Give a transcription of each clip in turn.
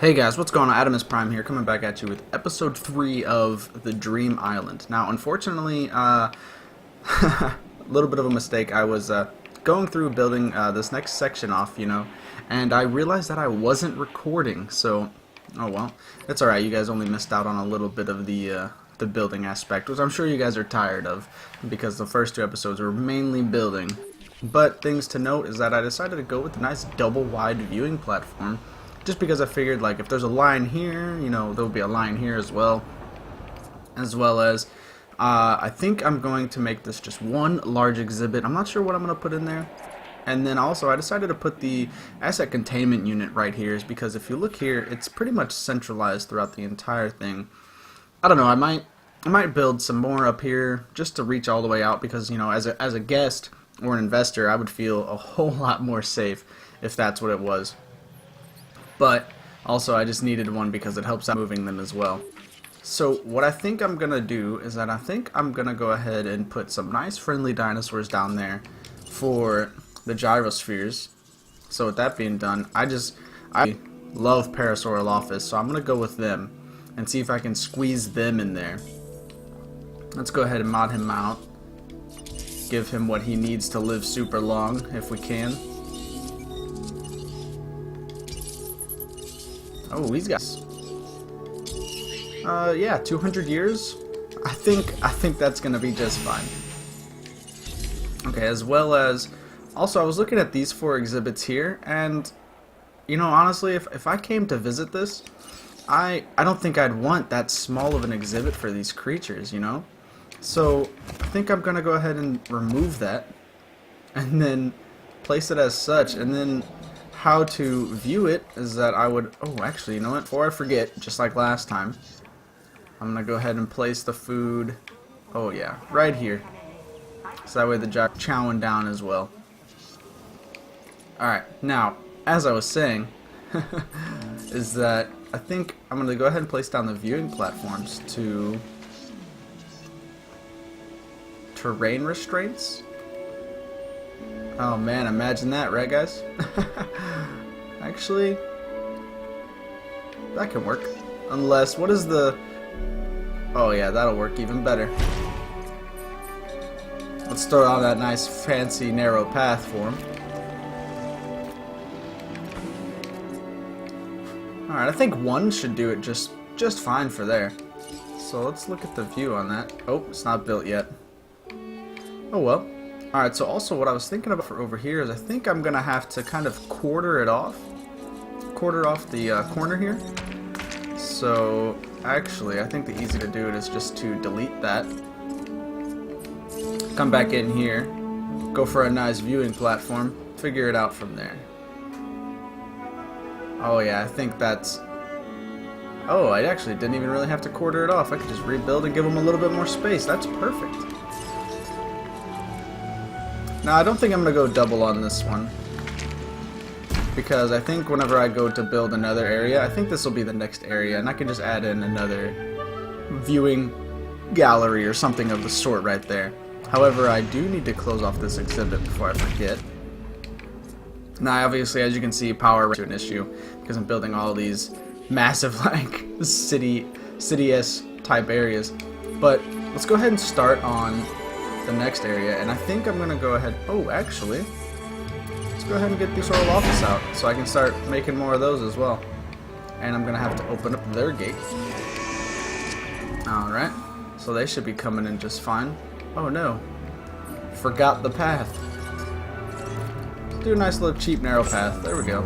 Hey guys, what's going on? Adamus Prime here, coming back at you with episode 3 of the Dream Island. Now, unfortunately, a little bit of a mistake. I was going through building this next section off, and I realized that I wasn't recording, so, oh well. It's alright, you guys only missed out on a little bit of the building aspect, which I'm sure you guys are tired of, because the first two episodes were mainly building. But things to note is that I decided to go with a nice double-wide viewing platform, just because I figured, like, if there's a line here, there'll be a line here as well as, I think I'm going to make this just one large exhibit. I'm not sure what I'm going to put in there. And then also, I decided to put the asset containment unit right here, is because if you look here, it's pretty much centralized throughout the entire thing. I don't know, I might build some more up here, just to reach all the way out, because, as a guest or an investor, I would feel a whole lot more safe if that's what it was. But also I just needed one because it helps out moving them as well. So what I think I'm going to do is that I think I'm going to go ahead and put some nice friendly dinosaurs down there for the gyrospheres. So with that being done, I love Parasaurolophus, so I'm going to go with them and see if I can squeeze them in there. Let's go ahead and mod him out. Give him what he needs to live super long if we can. Oh, these guys. Yeah, 200 years. I think that's gonna be just fine. Okay, as well as, also I was looking at these 4 exhibits here, and honestly, if I came to visit this, I don't think I'd want that small of an exhibit for these creatures, So I think I'm gonna go ahead and remove that, and then place it as such, and then how to view it is that I would, actually, you know what, before I forget, just like last time, I'm gonna go ahead and place the food, right here, so that way the jack chowing down as well. Alright, now, as I was saying, is that I think I'm gonna go ahead and place down the viewing platforms to terrain restraints. Oh man, imagine that, right guys? Actually, that can work. Unless, what is the... Oh yeah, that'll work even better. Let's throw out that nice, fancy, narrow path for him. Alright, I think 1 should do it just fine for there. So let's look at the view on that. Oh, it's not built yet. Oh well. Alright, so also what I was thinking about for over here is I think I'm going to have to kind of quarter off the corner here. So actually, I think the easy to do it is just to delete that. Come back in here, go for a nice viewing platform, figure it out from there. Oh yeah, I think that's... Oh, I actually didn't even really have to quarter it off. I could just rebuild and give them a little bit more space. That's perfect. Now, I don't think I'm going to go double on this one, because I think whenever I go to build another area, I think this will be the next area, and I can just add in another viewing gallery or something of the sort right there. However, I do need to close off this exhibit before I forget. Now, obviously, as you can see, power is an issue, because I'm building all these massive, like, city-esque type areas. But let's go ahead and start on the next area, and I think I'm gonna go ahead. Oh, actually, let's go ahead and get the Sauropod out so I can start making more of those as well. And I'm gonna have to open up their gate. Alright, so they should be coming in just fine. Oh no, forgot the path. Let's do a nice little cheap narrow path. There we go.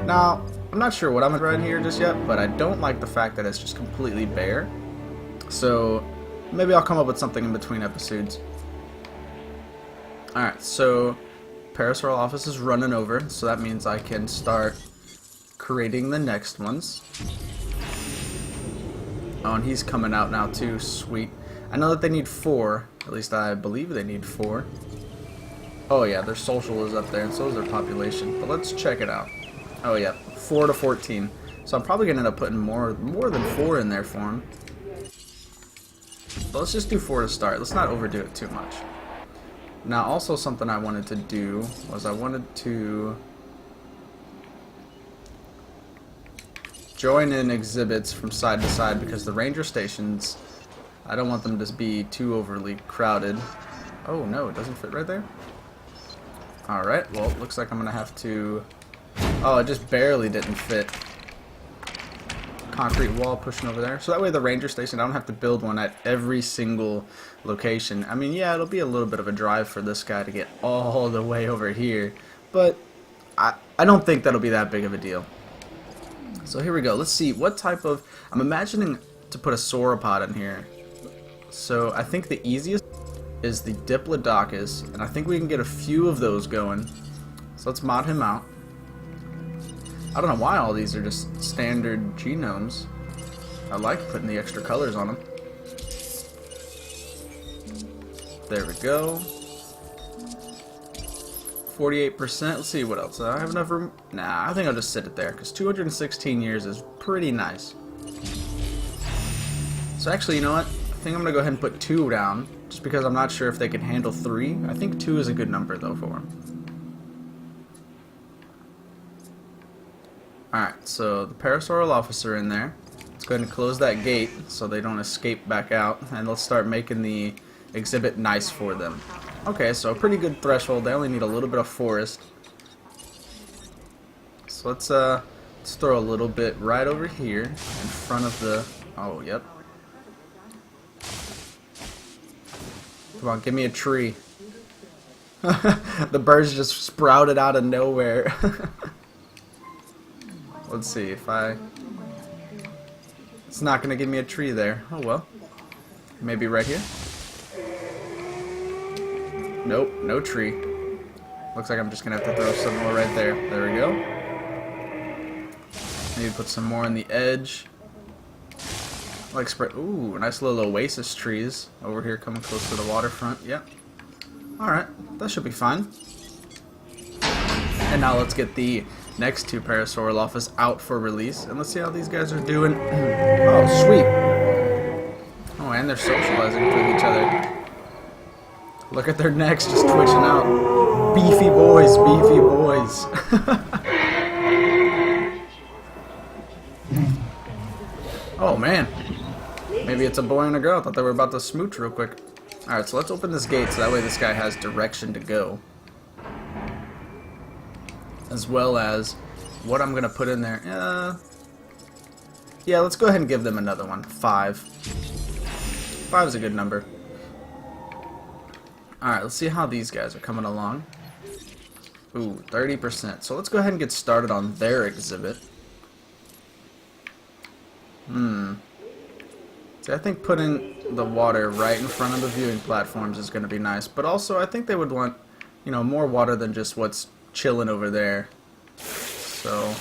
Now, I'm not sure what I'm gonna ride here just yet, but I don't like the fact that it's just completely bare. So maybe I'll come up with something in between episodes. Alright, so Parasaurolophus is running over, so that means I can start creating the next ones. Oh, and he's coming out now too, sweet. I know that they need 4, at least I believe they need 4. Oh yeah, their social is up there, and so is their population, but let's check it out. Oh yeah, 4 to 14. So I'm probably going to end up putting more than 4 in there for him. But let's just do 4 to start. Let's not overdo it too much. Now, also something I wanted to do was I wanted to join in exhibits from side to side because the ranger stations, I don't want them to be too overly crowded. Oh no, it doesn't fit right there? Alright, well, it looks like I'm going to have to... Oh, it just barely didn't fit. Concrete wall pushing over there. So that way the ranger station, I don't have to build one at every single location. I mean, yeah, it'll be a little bit of a drive for this guy to get all the way over here. But I don't think that'll be that big of a deal. So here we go. Let's see what type of... I'm imagining to put a sauropod in here. So I think the easiest is the Diplodocus, and I think we can get a few of those going. So let's mod him out. I don't know why all these are just standard genomes. I like putting the extra colors on them. There we go. 48%. Let's see what else. I have enough room. Nah, I think I'll just sit it there because 216 years is pretty nice. So actually, you know what? I think I'm going to go ahead and put 2 down just because I'm not sure if they can handle 3. I think 2 is a good number though for them. Alright, so the Parasaurolophus are in there. Let's go ahead and close that gate so they don't escape back out. And let's start making the exhibit nice for them. Okay, so a pretty good threshold. They only need a little bit of forest. So let's throw a little bit right over here in front of the... Oh, yep. Come on, give me a tree. The birds just sprouted out of nowhere. Let's see if I... It's not going to give me a tree there. Oh well. Maybe right here? Nope, no tree. Looks like I'm just going to have to throw some more right there. There we go. Maybe put some more on the edge. Like spread... Ooh, nice little oasis trees over here coming close to the waterfront. Yep. Alright, that should be fine. And now let's get the next 2 Parasaurolophus out for release, and let's see how these guys are doing. Oh, sweet. Oh, and they're socializing with each other. Look at their necks just twitching out. Beefy boys, beefy boys. Oh, man. Maybe it's a boy and a girl. I thought they were about to smooch real quick. Alright, so let's open this gate so that way this guy has direction to go. As well as what I'm going to put in there. Yeah, let's go ahead and give them another one. 5. 5 is a good number. Alright, let's see how these guys are coming along. Ooh, 30%. So let's go ahead and get started on their exhibit. See, I think putting the water right in front of the viewing platforms is going to be nice. But also, I think they would want, you know, more water than just what's chilling over there. So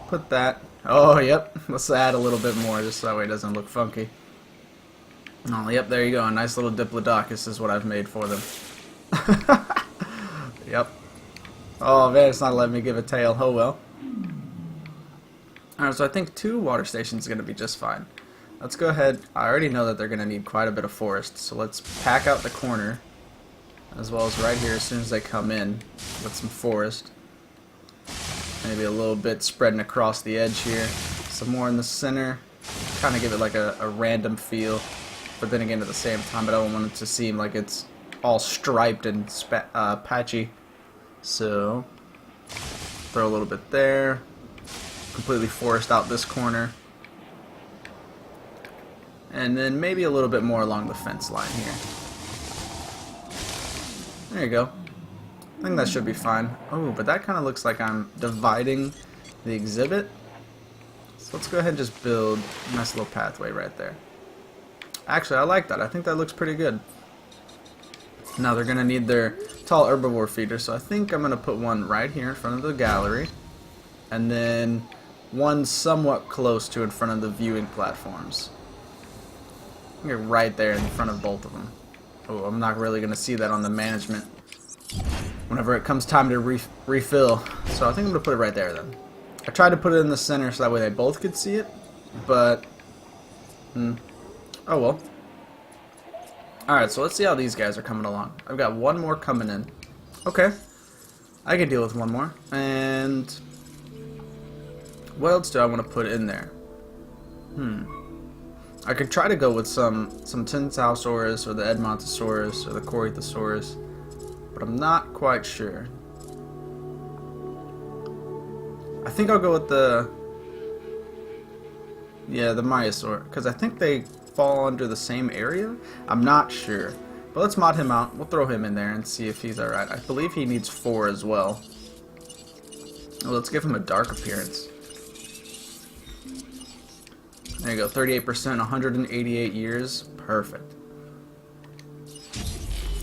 put that. Oh, yep. Let's add a little bit more just so that way it doesn't look funky. Oh, yep, there you go. A nice little Diplodocus is what I've made for them. Yep. Oh, man, it's not letting me give a tail. Oh, well. Alright, so I think 2 water stations is going to be just fine. Let's go ahead. I already know that they're going to need quite a bit of forest, so let's pack out the corner. As well as right here as soon as they come in with some forest. Maybe a little bit spreading across the edge here. Some more in the center. Kind of give it like a random feel. But then again at the same time I don't want it to seem like it's all striped and patchy. So throw a little bit there. Completely forest out this corner. And then maybe a little bit more along the fence line here. There you go. I think that should be fine. Oh, but that kind of looks like I'm dividing the exhibit. So let's go ahead and just build a nice little pathway right there. Actually, I like that. I think that looks pretty good. Now they're going to need their tall herbivore feeder, so I think I'm going to put one right here in front of the gallery. And then one somewhat close to in front of the viewing platforms. Right there in front of both of them. Oh, I'm not really going to see that on the management whenever it comes time to refill. So I think I'm going to put it right there then. I tried to put it in the center so that way they both could see it, but oh well. Alright, so let's see how these guys are coming along. I've got one more coming in. Okay, I can deal with one more. And What else do I want to put in there? I could try to go with some Tinsaurus or the Edmontosaurus or the Corythosaurus, but I'm not quite sure. I think I'll go with the Maiasaur, because I think they fall under the same area. I'm not sure, but let's mod him out. We'll throw him in there and see if he's alright. I believe he needs 4 as well. Well, let's give him a dark appearance. There you go, 38%, 188 years. Perfect.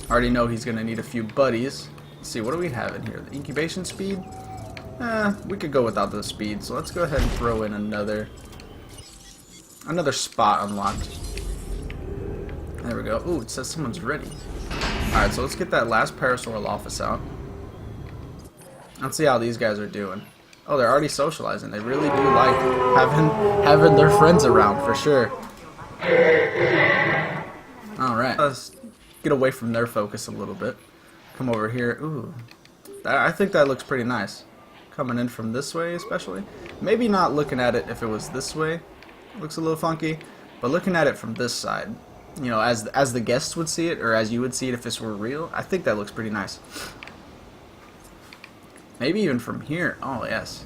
Already know he's going to need a few buddies. Let's see, what do we have in here? The incubation speed? We could go without the speed, so let's go ahead and throw in another spot unlocked. There we go. Ooh, it says someone's ready. Alright, so let's get that last Parasaurolophus out. Let's see how these guys are doing. Oh, they're already socializing. They really do like having their friends around, for sure. Alright, let's get away from their focus a little bit. Come over here. Ooh, I think that looks pretty nice. Coming in from this way, especially. Maybe not looking at it if it was this way. Looks a little funky. But looking at it from this side, you know, as the guests would see it, or as you would see it if this were real, I think that looks pretty nice. Maybe even from here. Oh, yes.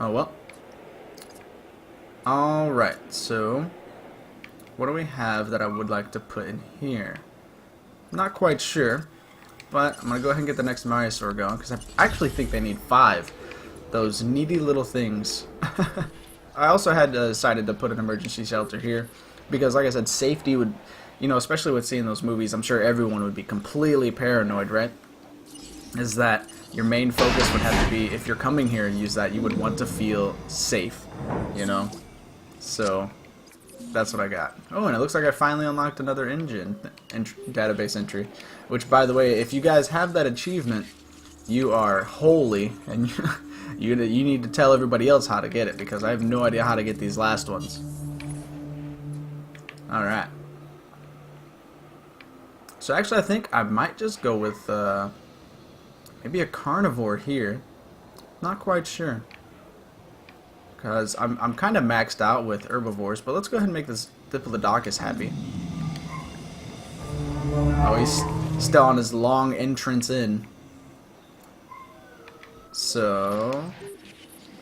Oh, well. Alright, so what do we have that I would like to put in here? Not quite sure, but I'm going to go ahead and get the next Maiasaur going, because I actually think they need 5. Those needy little things. I also had decided to put an emergency shelter here, because like I said, safety would, you know, especially with seeing those movies, I'm sure everyone would be completely paranoid, right? Is that your main focus would have to be, if you're coming here and use that, you would want to feel safe, you know? So, that's what I got. Oh, and it looks like I finally unlocked another database entry. Which, by the way, if you guys have that achievement, you are holy, and you need to tell everybody else how to get it, because I have no idea how to get these last ones. Alright. So actually I think I might just go with maybe a carnivore here. Not quite sure. Because I'm kind of maxed out with herbivores, but let's go ahead and make this Diplodocus happy. Oh, he's still on his long entrance in. So,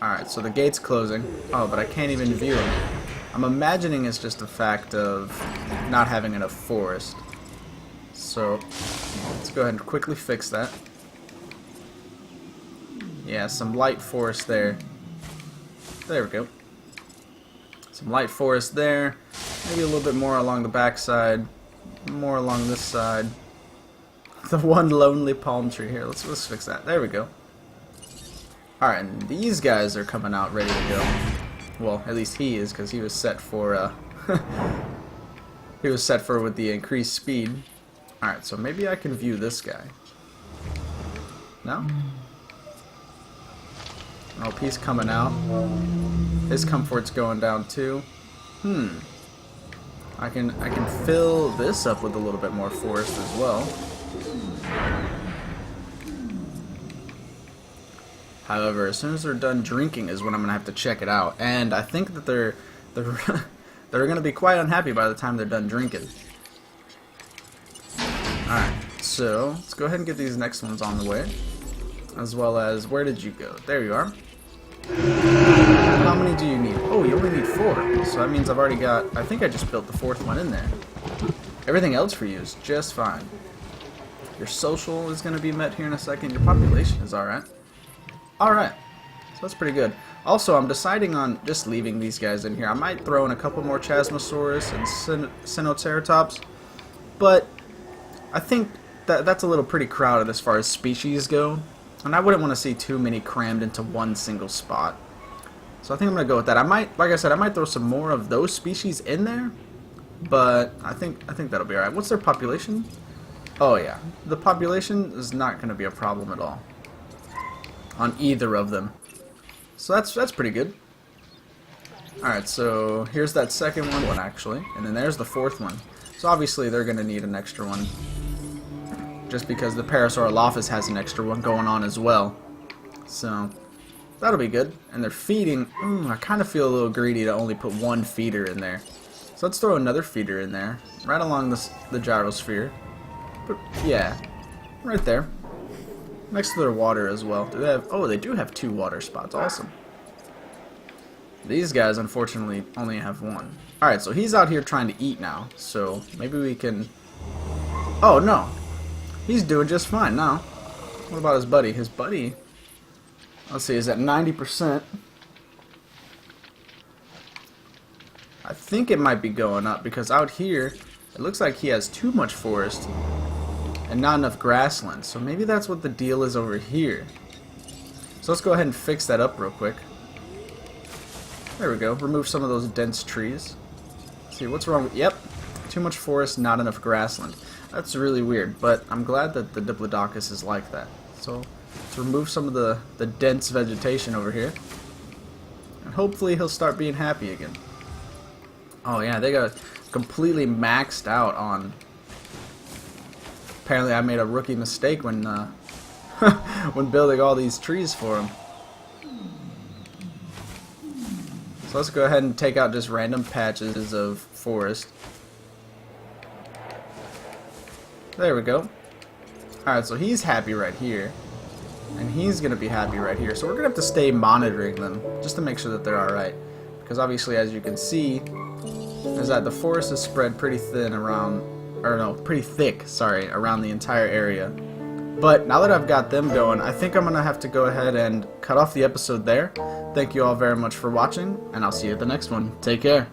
alright, so the gate's closing. Oh, but I can't even view him. I'm imagining it's just a fact of not having enough forest. So, let's go ahead and quickly fix that. Yeah, some light forest there. There we go. Some light forest there. Maybe a little bit more along the back side. More along this side. The one lonely palm tree here. Let's fix that. There we go. Alright, and these guys are coming out ready to go. Well, at least he is, because he was set for, he was set for with the increased speed. Alright, so maybe I can view this guy. No? Oh, he's coming out. His comfort's going down too. I can fill this up with a little bit more forest as well. However, as soon as they're done drinking is when I'm gonna have to check it out, and I think that they're gonna be quite unhappy by the time they're done drinking. All right, so let's go ahead and get these next ones on the way, as well as where did you go? There you are. How many do you need? Oh, you only need 4. So that means I've already got. I think I just built the 4th one in there. Everything else for you is just fine. Your social is gonna be met here in a second. Your population is all right. Alright, so that's pretty good. Also, I'm deciding on just leaving these guys in here. I might throw in a couple more Chasmosaurus and Sinoceratops, but I think that's a little pretty crowded as far as species go, and I wouldn't want to see too many crammed into one single spot. So I think I'm going to go with that. I might, like I said, I might throw some more of those species in there, but I think that'll be alright. What's their population? Oh yeah, the population is not going to be a problem at all on either of them. So that's pretty good. Alright, so here's that second one actually, and then there's the 4th one. So obviously they're going to need an extra one, just because the Parasaurolophus has an extra one going on as well. So that'll be good. And they're feeding. I kind of feel a little greedy to only put one feeder in there. So let's throw another feeder in there, right along the gyrosphere. But yeah, right there. Next to their water as well. Do they have? Oh, they do have 2 water spots. Awesome. These guys, unfortunately, only have 1. Alright, so he's out here trying to eat now. So maybe we can... Oh, no. He's doing just fine now. What about his buddy? His buddy... Let's see, is at 90%. I think it might be going up because out here, it looks like he has too much forest and not enough grassland. So maybe that's what the deal is over here. So let's go ahead and fix that up real quick. There we go. Remove some of those dense trees. Let's see, what's wrong with... Yep. Too much forest, not enough grassland. That's really weird, but I'm glad that the Diplodocus is like that. So let's remove some of the dense vegetation over here. And hopefully he'll start being happy again. Oh yeah, they got completely maxed out on... Apparently I made a rookie mistake when when building all these trees for him. So let's go ahead and take out just random patches of forest. There we go. Alright, so he's happy right here. And he's going to be happy right here. So we're going to have to stay monitoring them just to make sure that they're alright. Because obviously, as you can see, is that the forest is spread pretty thin around, or no, pretty thick, sorry, around the entire area. But now that I've got them going, I think I'm going to have to go ahead and cut off the episode there. Thank you all very much for watching, and I'll see you at the next one. Take care.